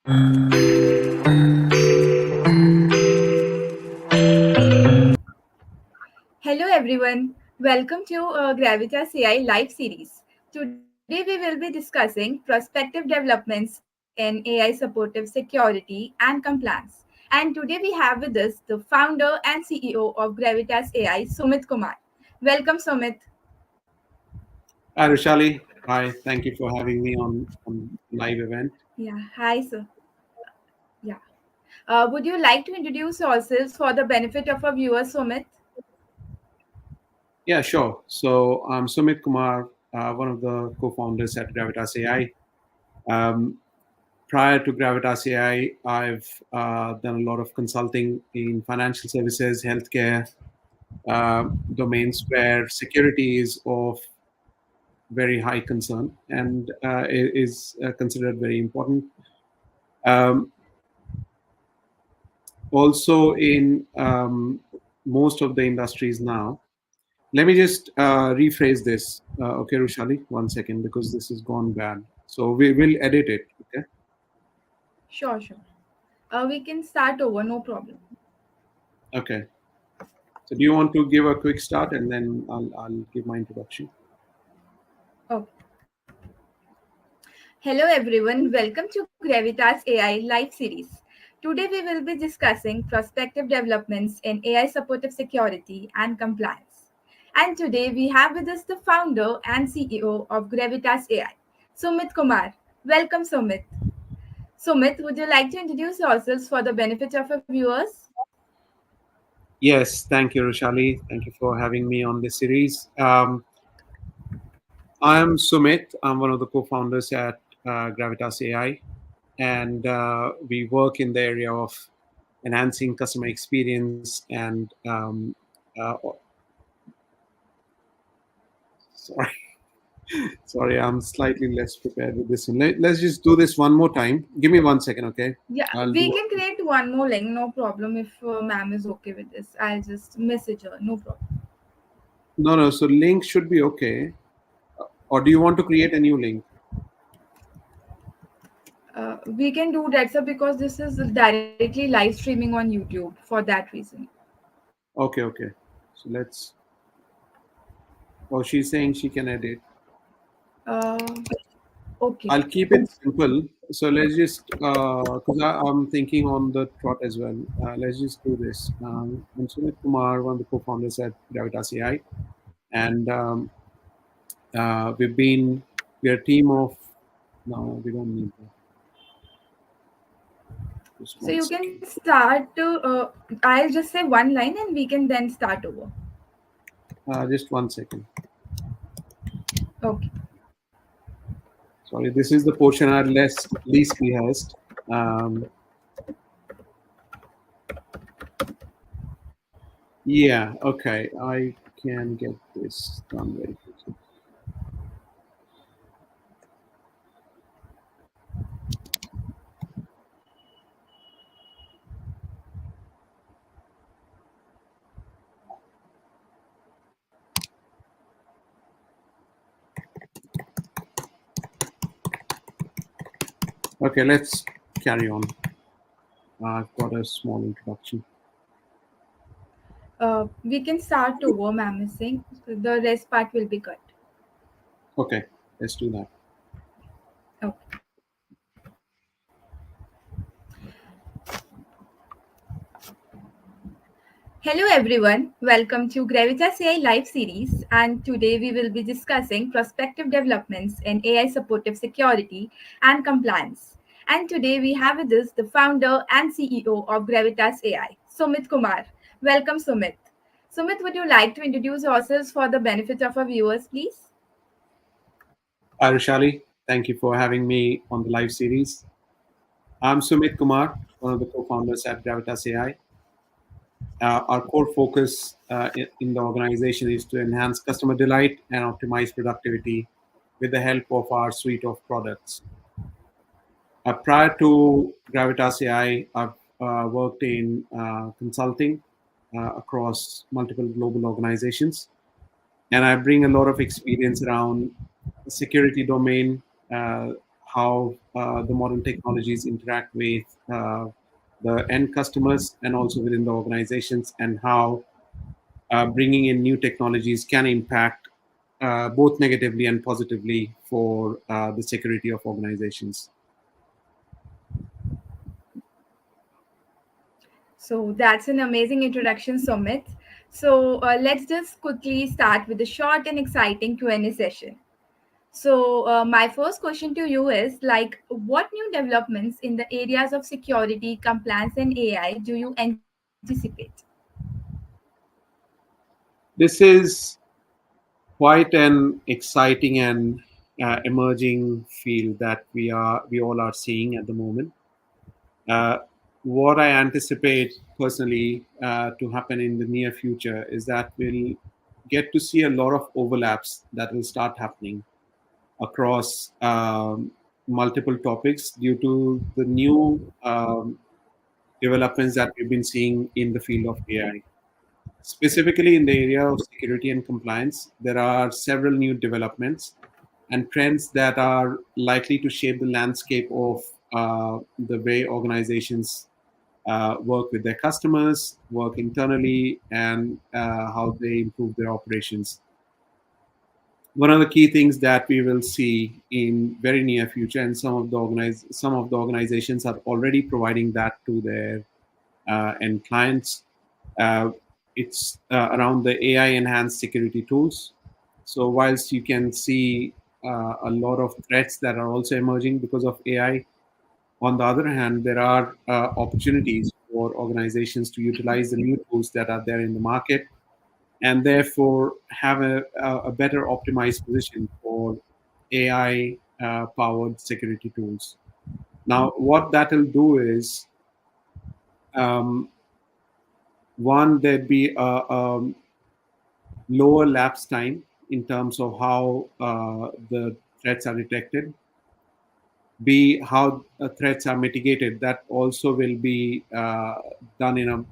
Hello everyone, welcome to Gravitas AI live series. Today we will be discussing prospective developments in AI supportive security and compliance. And today we have with us the founder and CEO of Gravitas AI, Sumit Kumar. Welcome Sumit. Hi, Rushali. Hi, thank you for having me on live event. Yeah, hi sir. Yeah. Would you like to introduce yourselves for the benefit of our viewers, Sumit? Yeah, sure. So I'm Sumit Kumar, one of the co-founders at Gravitas AI. Um, Prior to Gravitas AI, I've done a lot of consulting in financial services, healthcare domains where security is of very high concern and is considered very important. Um, Also, in most of the industries now. Let me just rephrase this. Okay, Rushali, one second, because this has gone bad. So we will edit it. Okay. Sure, sure. We can start over, no problem. Okay. So do you want to give a quick start and then I'll give my introduction? Okay. Hello everyone, welcome to Gravitas AI live series. Today we will be discussing prospective developments in AI supportive security and compliance. And today we have with us the founder and CEO of Gravitas AI, Sumit Kumar. Welcome Sumit. Sumit, would you like to introduce yourselves for the benefit of our viewers? Yes, thank you, Rushali. Thank you for having me on this series. I'm Sumit. I'm one of the co-founders at Gravitas AI, and we work in the area of enhancing customer experience and uh, sorry. Sorry, I'm slightly less prepared with this one. Let's just do this one more time. Give me 1 second, okay? Yeah, I'll we do. can create one more link, no problem if ma'am is okay with this. I'll just message her, no problem. No, no. So link should be okay. Or do you want to create a new link? We can do that, sir, because this is directly live streaming on YouTube for that reason. Okay, okay. So let's. Oh, she's saying she can edit. Uh, okay. I'll keep it simple. So let's just, because I'm thinking on the trot as well. Let's just do this. I'm Sumit Kumar, one of the co-founders at Gravitas AI, and we're a team of. No, we don't need that. Just So one you second. can start. I'll just say one line and we can then start over. Just 1 second. Okay. Sorry, this is the portion I least rehearsed. Um, yeah, okay, I can get this done very quickly. Okay, let's carry on. I've got a small introduction. We can start over, ma'am is saying. The rest part will be cut. Okay, let's do that. Okay. Hello everyone, welcome to Gravitas AI live series, and today we will be discussing prospective developments in AI supportive security and compliance. And today we have with us the founder and CEO of Gravitas AI, Sumit Kumar. Welcome Sumit. Sumit, would you like to introduce yourselves for the benefit of our viewers, please? Hi, Rushali. Thank you for having me on the live series. I'm Sumit Kumar, one of the co-founders at Gravitas AI. Our core focus in the organization is to enhance customer delight and optimize productivity with the help of our suite of products. Prior to Gravitas AI, I've worked in consulting across multiple global organizations, and I bring a lot of experience around the security domain, uh, how the modern technologies interact with the end customers and also within the organizations, and how bringing in new technologies can impact both negatively and positively for the security of organizations. So that's an amazing introduction, Sumit. So let's just quickly start with a short and exciting Q&A session. So my first question to you is like, what new developments in the areas of security, compliance, and AI do you anticipate? This is quite an exciting and emerging field that we all are seeing at the moment. Uh, what I anticipate personally to happen in the near future is that we'll get to see a lot of overlaps that will start happening across multiple topics due to the new developments that we've been seeing in the field of AI. Specifically in the area of security and compliance, there are several new developments and trends that are likely to shape the landscape of the way organizations work with their customers, work internally, and how they improve their operations. One of the key things that we will see in very near future, and some of the organizations are already providing that to their end clients. Uh, it's around the AI enhanced security tools. So whilst you can see a lot of threats that are also emerging because of AI, on the other hand, there are opportunities for organizations to utilize the new tools that are there in the market, and therefore have a better optimized position for AI powered security tools. Now, what that will do is, um, one, there'd be a lower lapse time in terms of how the threats are detected. B, how threats are mitigated. That also will be done in a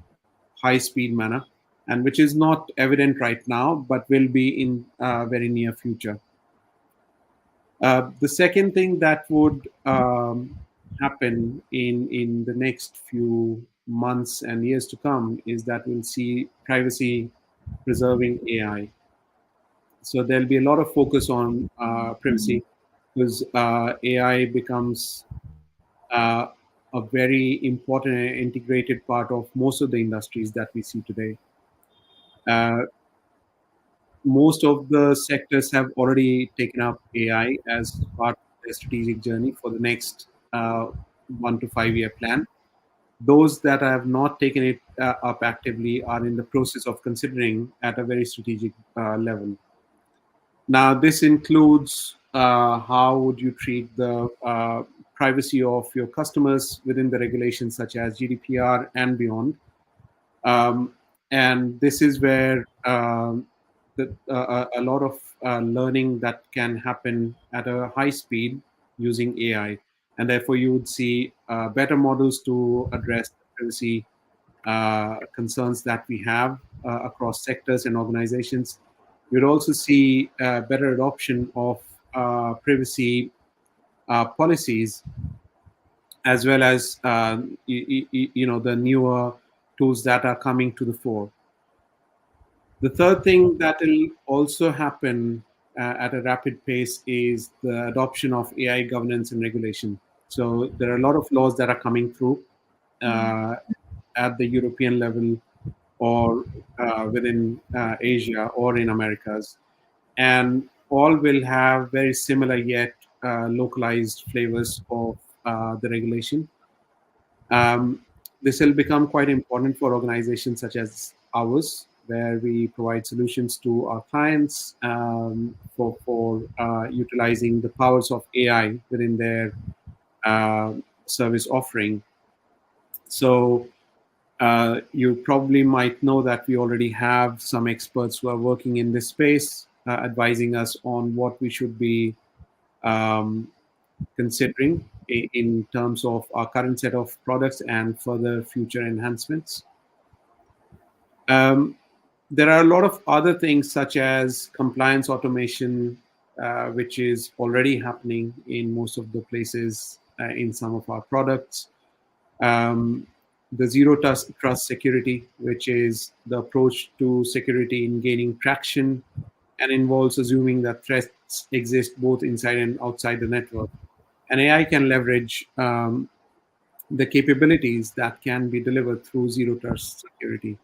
high speed manner, and which is not evident right now, but will be in very near future. The second thing that would happen in the next few months and years to come is that we'll see privacy preserving AI. So there'll be a lot of focus on privacy because AI becomes a very important and integrated part of most of the industries that we see today. Uh, Most of the sectors have already taken up AI as part of their strategic journey for the next 1 to 5 year plan. Those that have not taken it up actively are in the process of considering at a very strategic level. Now, this includes how would you treat the privacy of your customers within the regulations such as GDPR and beyond. Um, and this is where a lot of learning that can happen at a high speed using AI. And therefore, you would see better models to address the privacy concerns that we have across sectors and organizations. You'd also see better adoption of privacy policies, as well as the newer tools that are coming to the fore. The third thing that will also happen at a rapid pace is the adoption of AI governance and regulation. So there are a lot of laws that are coming through uh, at the European level, or within Asia or in Americas, and all will have very similar yet localized flavors of the regulation. Um, this will become quite important for organizations such as ours, where we provide solutions to our clients for utilizing the powers of AI within their service offering. So you probably might know that we already have some experts who are working in this space, advising us on what we should be um, considering in terms of our current set of products and further future enhancements. Um, there are a lot of other things such as compliance automation, which is already happening in most of the places in some of our products. Um, the zero trust security, which is the approach to security in gaining traction and involves assuming that threats exist both inside and outside the network. And AI can leverage the capabilities that can be delivered through zero trust security.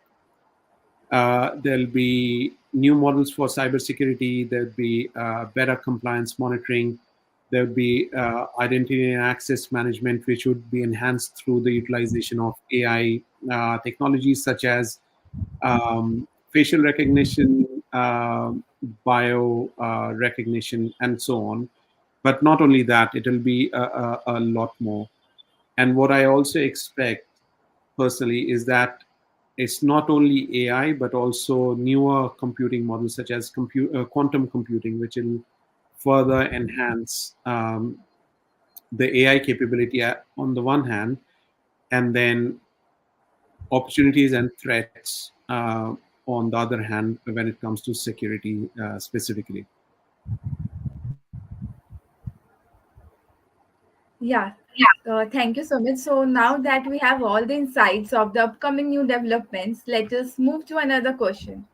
There'll be new models for cybersecurity. There'll be better compliance monitoring. There'll be identity and access management, which would be enhanced through the utilization of AI technologies such as facial recognition, bio recognition, and so on. But not only that, it'll be a lot more. And what I also expect personally is that it's not only AI, but also newer computing models such as quantum computing, which will further enhance the AI capability on the one hand, and then opportunities and threats on the other hand when it comes to security specifically. Yeah. Thank you so much. So now that we have all the insights of the upcoming new developments, let us move to another question.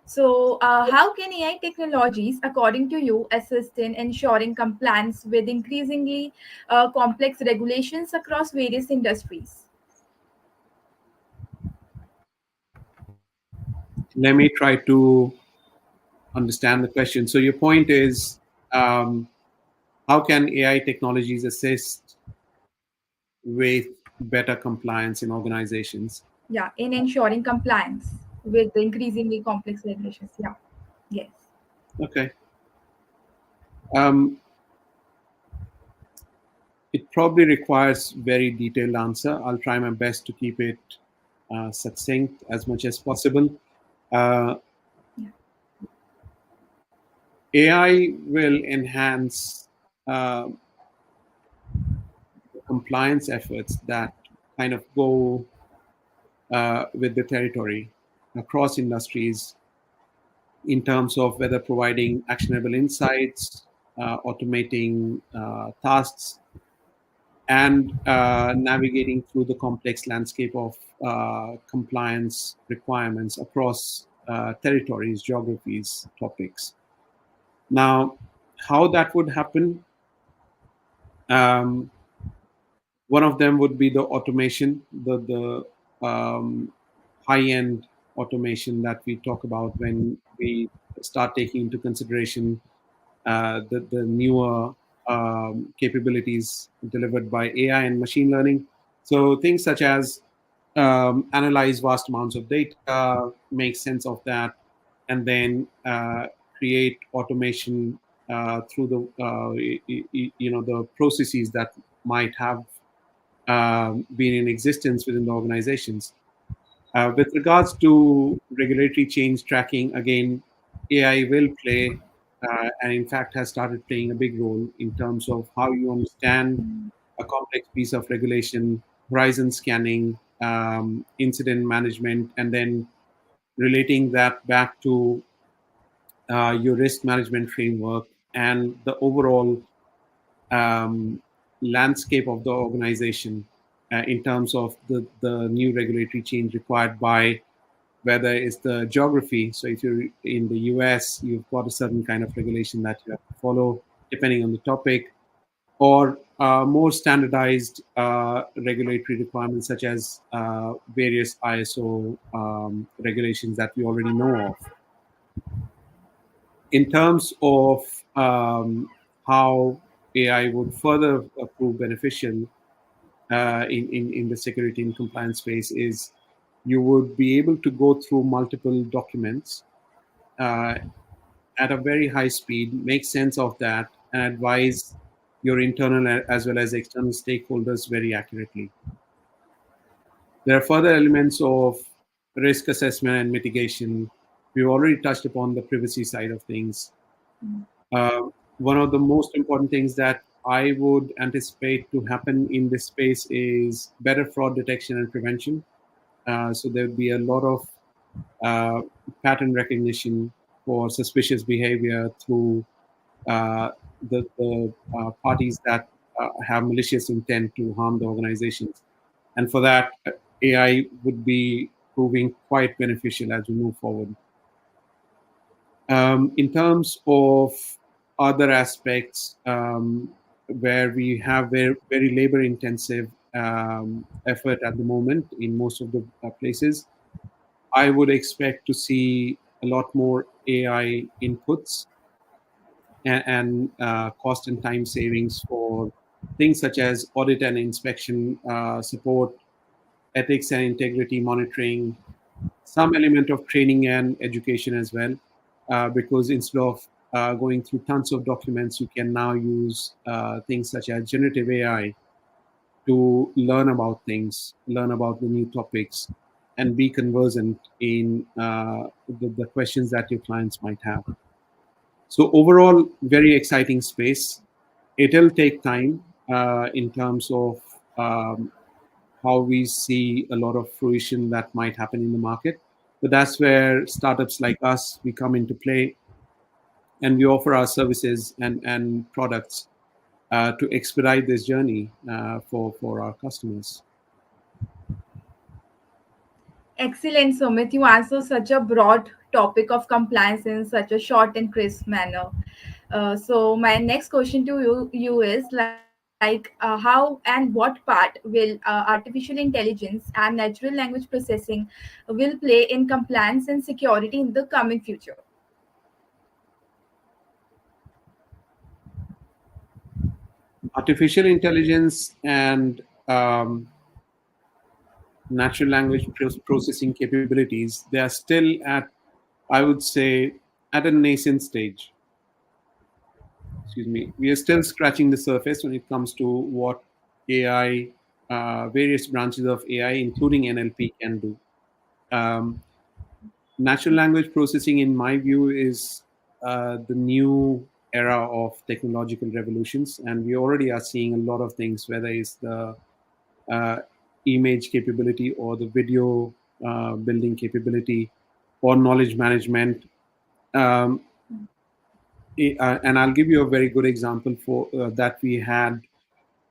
So, how can AI technologies, according to you, assist in ensuring compliance with increasingly complex regulations across various industries? Let me try to understand the question. So your point is, um, how can AI technologies assist with better compliance in organizations? Yeah, in ensuring compliance with the increasingly complex regulations. Yeah. Yes. Okay. Um, it probably requires very detailed answer. I'll try my best to keep it succinct as much as possible. Uh, Yeah. AI will enhance the compliance efforts that kind of go with the territory across industries in terms of whether providing actionable insights, automating tasks, and navigating through the complex landscape of compliance requirements across territories, geographies, topics. Now, how that would happen? Um, One of them would be the automation, the high-end automation that we talk about when we start taking into consideration the newer capabilities delivered by AI and machine learning. So things such as analyze vast amounts of data, make sense of that, and then create automation through the processes that might have been in existence within the organizations. With regards to regulatory change tracking, again, AI will play, and in fact has started playing a big role in terms of how you understand a complex piece of regulation, horizon scanning, incident management, and then relating that back to your risk management framework and the overall um, landscape of the organization in terms of the new regulatory change required by whether it's the geography. So if you're in the US, you've got a certain kind of regulation that you have to follow depending on the topic, or more standardized regulatory requirements such as various ISO regulations that we already know of. In terms of how AI would further prove beneficial in the security and compliance space is you would be able to go through multiple documents uh, at a very high speed, make sense of that, and advise your internal as well as external stakeholders very accurately. There are further elements of risk assessment and mitigation. We've already touched upon the privacy side of things. Uh, One of the most important things that I would anticipate to happen in this space is better fraud detection and prevention. So there'll be a lot of uh, pattern recognition for suspicious behavior through uh, the parties that have malicious intent to harm the organizations. And for that, AI would be proving quite beneficial as we move forward. In terms of other aspects where we have very labor intensive effort at the moment in most of the places, I would expect to see a lot more AI inputs and cost and time savings for things such as audit and inspection support, ethics and integrity monitoring, some element of training and education as well, because instead of going through tons of documents, you can now use things such as generative AI to learn about things, learn about the new topics, and be conversant in the questions that your clients might have. So overall, very exciting space. It'll take time in terms of how we see a lot of fruition that might happen in the market. But that's where startups like us, we come into play, and we offer our services and products to expedite this journey for our customers. Excellent, Sumit. You answer such a broad topic of compliance in such a short and crisp manner. So my next question to you is like how and what part will artificial intelligence and natural language processing will play in compliance and security in the coming future? Artificial intelligence and natural language processing capabilities, they are still at, I would say, at a nascent stage. Excuse me. We are still scratching the surface when it comes to what AI, various branches of AI, including NLP, can do. Um, Natural language processing, in my view, is the new era of technological revolutions, and we already are seeing a lot of things, whether it's the uh, image capability or the video building capability or knowledge management. Um, and I'll give you a very good example for that we had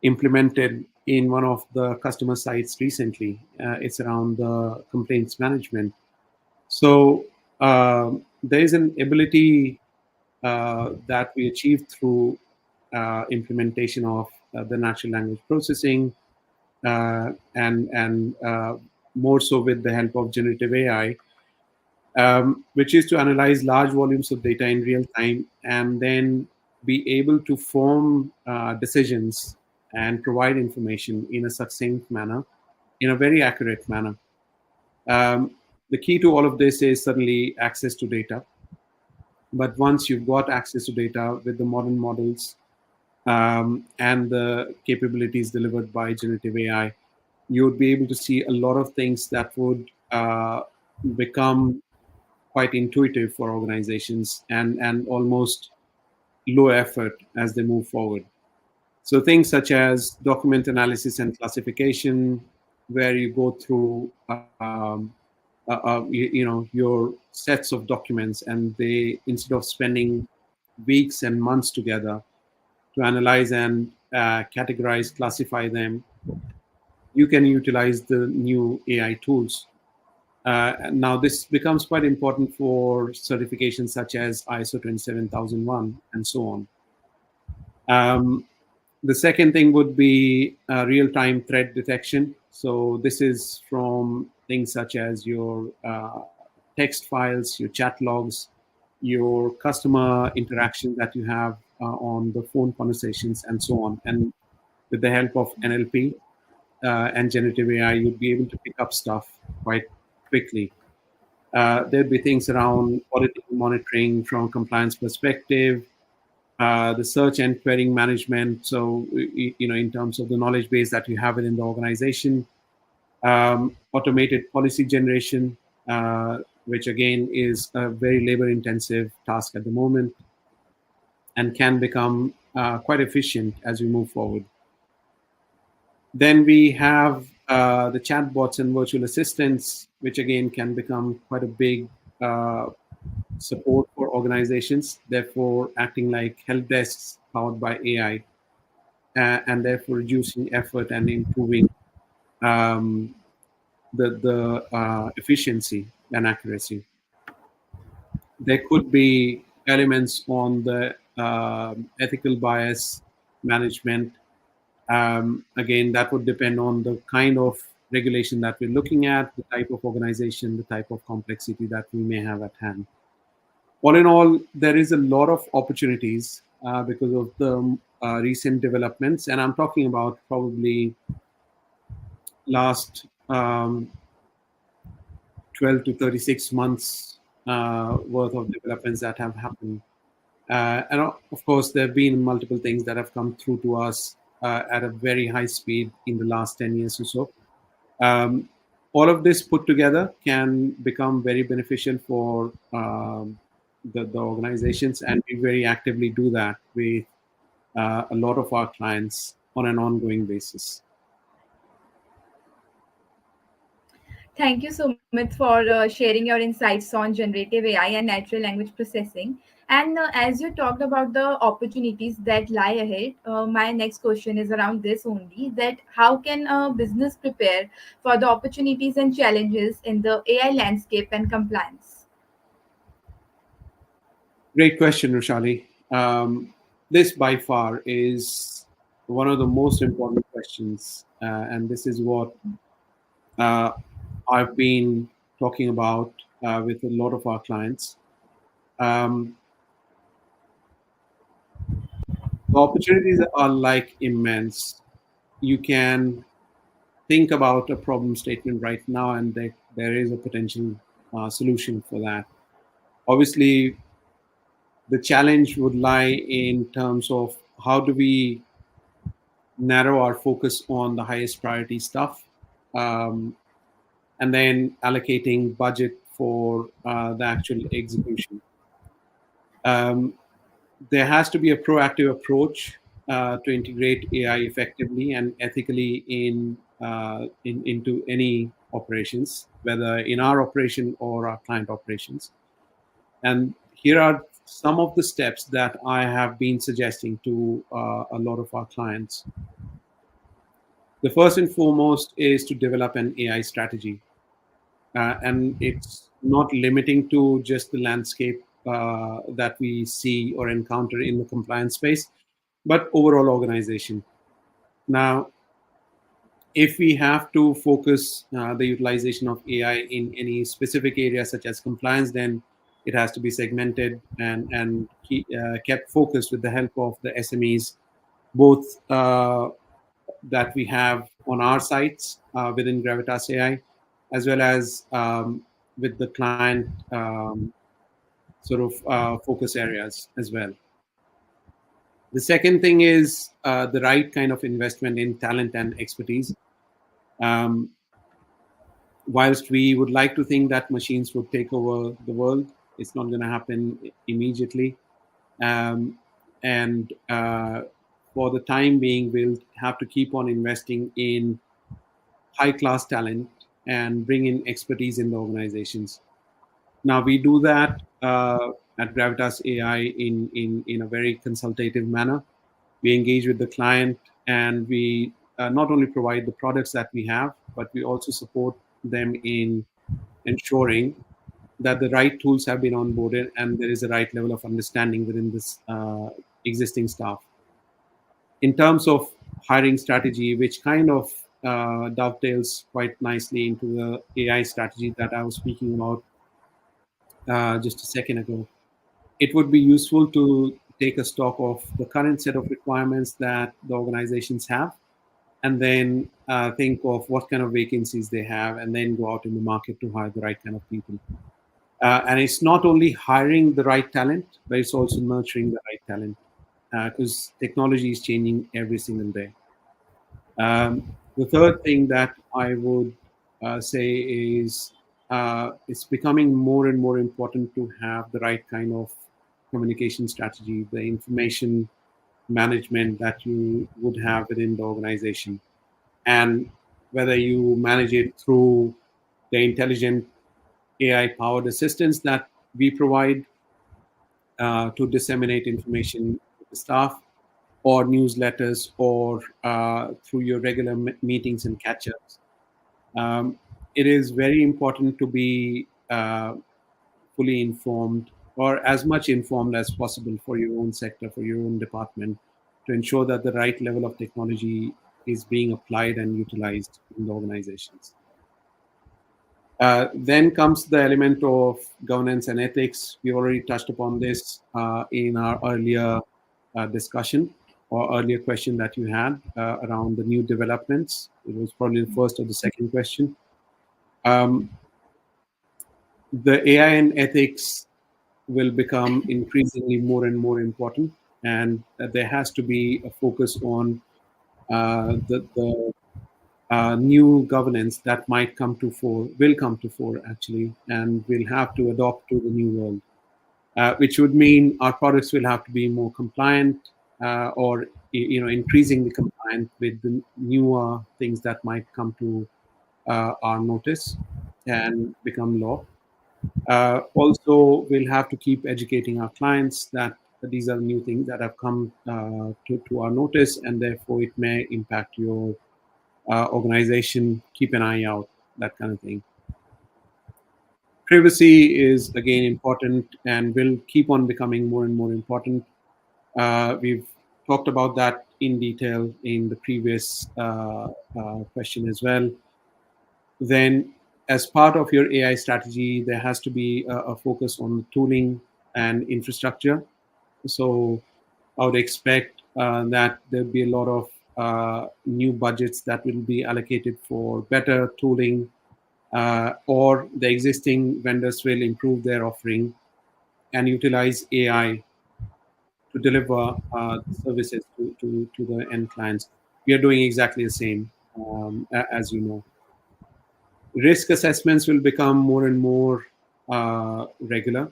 implemented in one of the customer sites recently. It's around the complaints management. So there is an ability that we achieved through implementation of the natural language processing and more so with the help of generative AI, which is to analyze large volumes of data in real time and then be able to form decisions and provide information in a succinct manner, in a very accurate manner. Um, the key to all of this is certainly access to data. But once you've got access to data with the modern models and the capabilities delivered by generative AI, you would be able to see a lot of things that would become quite intuitive for organizations and almost low effort as they move forward. So things such as document analysis and classification, where you go through your sets of documents, and they, instead of spending weeks and months together to analyze and categorize, classify them, you can utilize the new AI tools. Now, this becomes quite important for certifications such as ISO 27001 and so on. Um, the second thing would be real-time threat detection. So this is from things such as your text files, your chat logs, your customer interaction that you have on the phone conversations, and so on. And with the help of NLP and generative AI, you'd be able to pick up stuff quite quickly. There'd be things around auditing, monitoring from compliance perspective, the search and querying management. So, in terms of the knowledge base that you have within the organization, automated policy generation, which again is a very labor intensive task at the moment and can become quite efficient as we move forward. Then we have the chatbots and virtual assistants, which again can become quite a big support for organizations, therefore acting like help desks powered by AI, and therefore reducing effort and improving um, the efficiency and accuracy. There could be elements on the ethical bias management. Again, that would depend on the kind of regulation that we're looking at, the type of organization, the type of complexity that we may have at hand. All in all, there is a lot of opportunities because of the recent developments, and I'm talking about probably last 12 to 36 months worth of developments that have happened. And of course, there have been multiple things that have come through to us at a very high speed in the last 10 years or so. Um, all of this put together can become very beneficial for the organizations, and we very actively do that with a lot of our clients on an ongoing basis. Thank you, Sumit, for sharing your insights on generative AI and natural language processing. And as you talked about the opportunities that lie ahead, my next question is around this only, that how can a business prepare for the opportunities and challenges in the AI landscape and compliance? Great question, Rushali. This by far is one of the most important questions, and this is what uh, I've been talking about with a lot of our clients. Um, the opportunities are like immense. You can think about a problem statement right now, and there is a potential solution for that. Obviously, the challenge would lie in terms of how do we narrow our focus on the highest priority stuff, um, and then allocating budget for the actual execution. Um, there has to be a proactive approach to integrate AI effectively and ethically into any operations, whether in our operation or our client operations. And here are some of the steps that I have been suggesting to a lot of our clients. The first and foremost is to develop an AI strategy, and it's not limiting to just the landscape that we see or encounter in the compliance space, but overall organization. Now, if we have to focus the utilization of AI in any specific area such as compliance, then it has to be segmented and kept focused with the help of the SMEs, both that we have on our sites within Gravitas AI, as well as with the client sort of focus areas as well. The second thing is the right kind of investment in talent and expertise. Um, whilst we would like to think that machines would take over the world, it's not going to happen immediately. Um, and for the time being, we'll have to keep on investing in high class talent and bring in expertise in the organizations. Now we do that at Gravitas AI in a very consultative manner. We engage with the client, and we not only provide the products that we have, but we also support them in ensuring that the right tools have been onboarded and there is a right level of understanding within this existing staff. In terms of hiring strategy, which kind of dovetails quite nicely into the AI strategy that I was speaking about just a second ago, it would be useful to take a stock of the current set of requirements that the organizations have, and then think of what kind of vacancies they have, and then go out in the market to hire the right kind of people. And it's not only hiring the right talent, but it's also nurturing the right talent, because technology is changing every single day. The third thing that I would say is it's becoming more and more important to have the right kind of communication strategy, the information management that you would have within the organization. And whether you manage it through the intelligent AI powered assistants that we provide, to disseminate information to the staff or newsletters or through your regular meetings and catch-ups. Um, it is very important to be fully informed or as much informed as possible for your own sector, for your own department, to ensure that the right level of technology is being applied and utilized in the organizations. Then comes the element of governance and ethics. We already touched upon this in our earlier discussion or earlier question that you had around the new developments. It was probably the first or the second question. Um, the AI and ethics will become increasingly more and more important, and there has to be a focus on the new governance that might come to fore, will come to fore actually, and we'll have to adopt to the new world, which would mean our products will have to be more compliant or increasingly compliant with the newer things that might come to our notice and become law. Also, we'll have to keep educating our clients that these are new things that have come to our notice, and therefore it may impact your organization. Keep an eye out, that kind of thing. Privacy is again important and will keep on becoming more and more important. We've talked about that in detail in the previous question as well. Then, as part of your AI strategy, there has to be a focus on tooling and infrastructure. So, I would expect that there'll be a lot of new budgets that will be allocated for better tooling, or the existing vendors will improve their offering and utilize AI to deliver the services to the end clients. We are doing exactly the same, as you know. Risk assessments will become more and more regular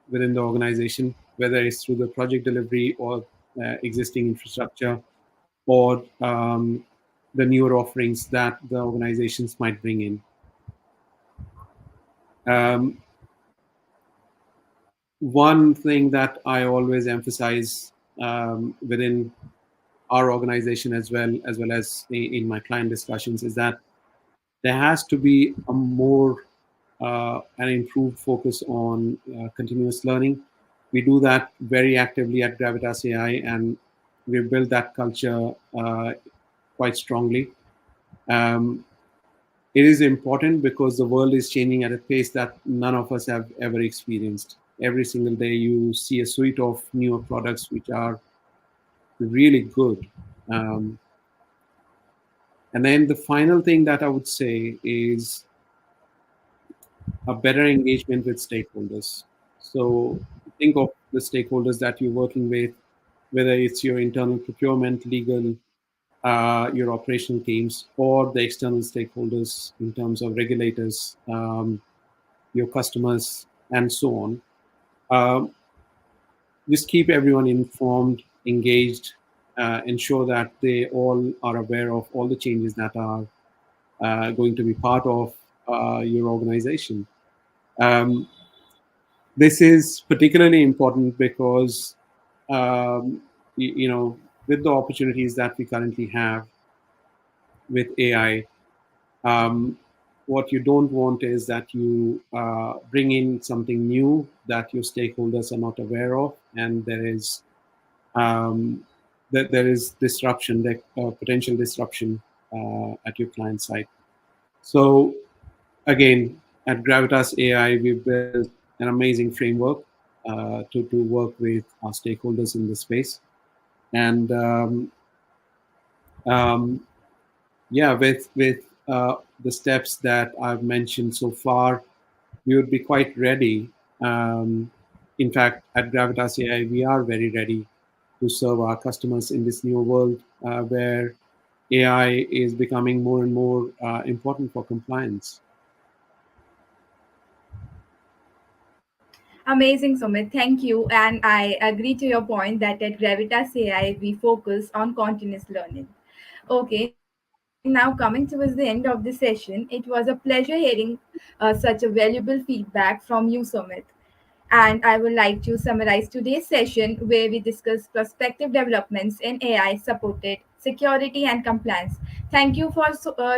within the organization, whether it's through the project delivery or existing infrastructure or the newer offerings that the organizations might bring in. Um, One thing that I always emphasize within our organization as well as in my client discussions is that there has to be a more an improved focus on continuous learning. We do that very actively at Gravitas AI, and we've built that culture quite strongly. Um, it is important because the world is changing at a pace that none of us have ever experienced. Every single day, you see a suite of newer products which are really good. Um, and then the final thing that I would say is a better engagement with stakeholders. So think of the stakeholders that you're working with, whether it's your internal procurement, legal, your operational teams, or the external stakeholders in terms of regulators, your customers, and so on. Um, just keep everyone informed, engaged, ensure that they all are aware of all the changes that are going to be part of your organization. Um, this is particularly important because, with the opportunities that we currently have with AI, um, what you don't want is that you bring in something new that your stakeholders are not aware of, and um, there is disruption, potential disruption at your client side. So again, at Gravitas AI, we've built an amazing framework to work with our stakeholders in this space. And um, yeah, with the steps that I've mentioned so far, we would be quite ready. Um, in fact, at Gravitas AI, we are very ready to serve our customers in this new world where AI is becoming more and more important for compliance. Amazing, Sumit. Thank you. And I agree to your point that at Gravitas AI, we focus on continuous learning. Okay, now coming towards the end of the session, it was a pleasure hearing such a valuable feedback from you, Sumit. And I would like to summarize today's session where we discuss prospective developments in AI supported security and compliance. Thank you for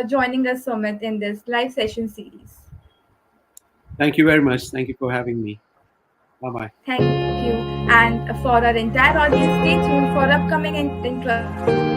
joining us, Sumit, in this live session series. Thank you very much. Thank you for having me. Bye bye. Thank you. And for our entire audience, stay tuned for upcoming and interesting